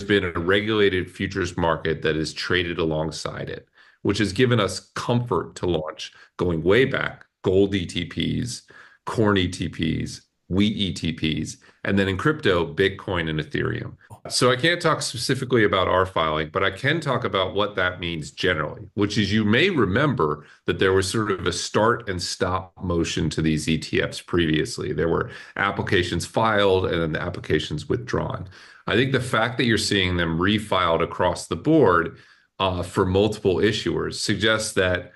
been a regulated futures market that is traded alongside it, which has given us comfort to launch going way back, gold ETPs, corn ETPs, wheat ETPs, and then in crypto, Bitcoin and Ethereum. So I can't talk specifically about our filing, but I can talk about what that means generally, which is you may remember that there was sort of a start and stop motion to these ETFs previously. There were applications filed and then the applications withdrawn. I think the fact that you're seeing them refiled across the board for multiple issuers suggests that,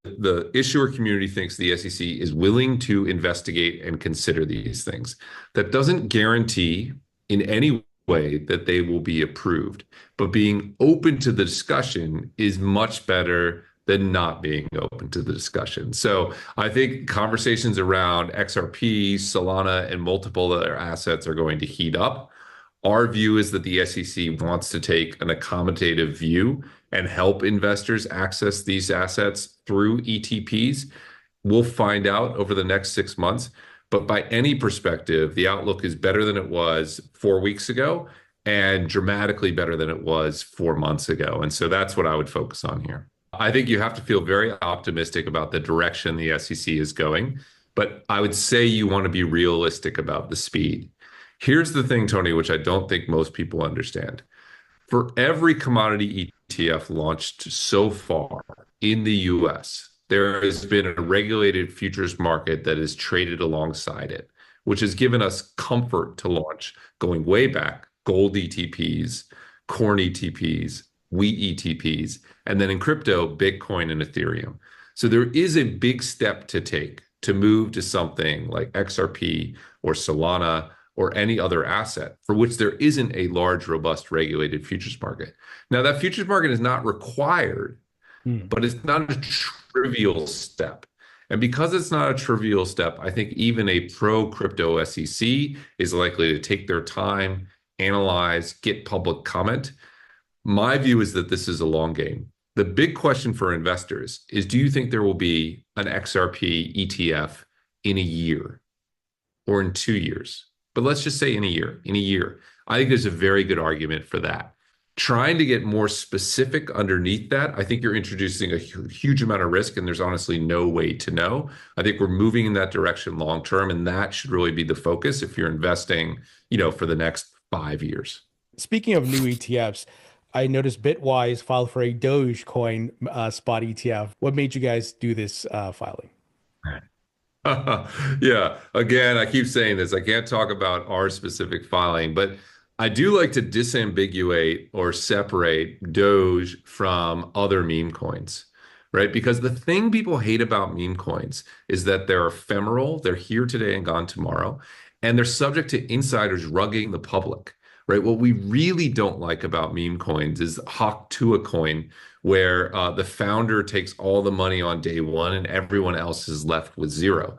the issuer community thinks the SEC is willing to investigate and consider these things. That doesn't guarantee in any way that they will be approved, but being open to the discussion is much better than not being open to the discussion. So I think conversations around XRP, Solana, and multiple other assets are going to heat up. Our view is that the SEC wants to take an accommodative view and help investors access these assets through ETPs. We'll find out over the next 6 months. But by any perspective, the outlook is better than it was 4 weeks ago and dramatically better than it was 4 months ago. And so that's what I would focus on here. I think you have to feel very optimistic about the direction the SEC is going, but I would say you want to be realistic about the speed. Here's the thing, Tony, which I don't think most people understand. For every commodity ETF launched so far in the US, there has been a regulated futures market that is traded alongside it, which has given us comfort to launch going way back, gold ETPs, corn ETPs, wheat ETPs, and then in crypto, Bitcoin and Ethereum. So there is a big step to take to move to something like XRP or Solana or any other asset for which there isn't a large, robust, regulated futures market. Now, that futures market is not required, but it's not a trivial step. And because it's not a trivial step, I think even a pro-crypto SEC is likely to take their time, analyze, get public comment. My view is that this is a long game. The big question for investors is, do you think there will be an XRP ETF in a year or in 2 years? But let's just say in a year. In a year, I think there's a very good argument for that. Trying to get more specific underneath that, I think you're introducing a huge amount of risk, and there's honestly no way to know. I think we're moving in that direction long term, and that should really be the focus if you're investing, for the next 5 years. Speaking of new ETFs, I noticed Bitwise filed for a Dogecoin spot ETF. What made you guys do this filing? Yeah, again, I keep saying this. I can't talk about our specific filing, but I do like to disambiguate or separate Doge from other meme coins, right? Because the thing people hate about meme coins is that they're ephemeral, they're here today and gone tomorrow, and they're subject to insiders rugging the public, right? What we really don't like about meme coins is Hawk coin, where the founder takes all the money on day one and everyone else is left with zero.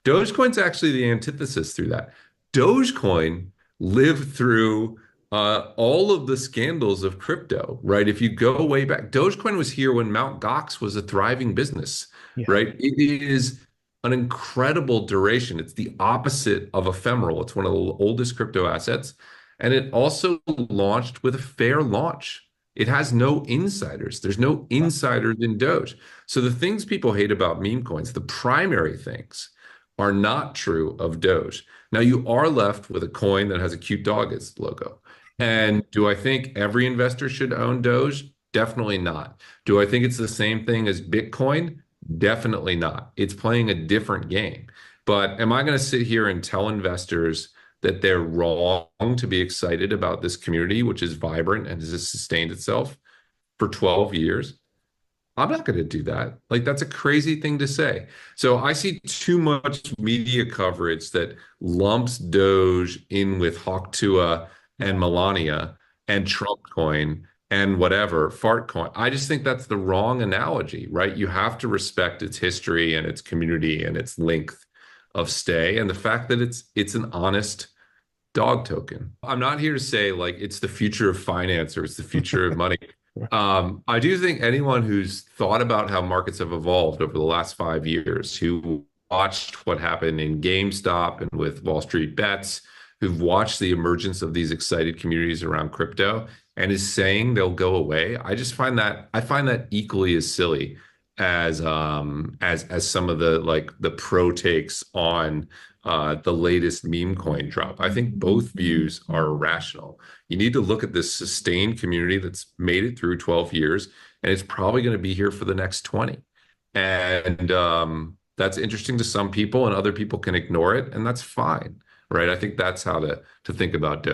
Dogecoin's actually the antithesis through that. Dogecoin lived through all of the scandals of crypto, right? If you go way back, Dogecoin was here when Mt. Gox was a thriving business, right? It is an incredible duration. It's the opposite of ephemeral. It's one of the oldest crypto assets. And it also launched with a fair launch. It has no insiders. There's no insiders in Doge. So the things people hate about meme coins, the primary things, are not true of Doge. Now, you are left with a coin that has a cute dog as the logo. And do I think every investor should own Doge? Definitely not. Do I think it's the same thing as Bitcoin? Definitely not. It's playing a different game. But am I going to sit here and tell investors that they're wrong to be excited about this community, which is vibrant and has sustained itself for 12 years? I'm not going to do that. Like, that's a crazy thing to say. So I see too much media coverage that lumps Doge in with Hawk and Melania and Trump coin and whatever, fart coin. I just think that's the wrong analogy, right? You have to respect its history and its community and its length of stay and the fact that it's an honest dog token. I'm not here to say like it's the future of finance or it's the future of money. I do think anyone who's thought about how markets have evolved over the last 5 years, who watched what happened in GameStop and with Wall Street Bets, who've watched the emergence of these excited communities around crypto and is saying they'll go away. I find that equally as silly as some of the like the pro takes on the latest meme coin drop. I think both views are irrational. You need to look at this sustained community that's made it through 12 years, and it's probably going to be here for the next 20. And that's interesting to some people, and other people can ignore it, and that's fine, right? I think that's how to think about Doge.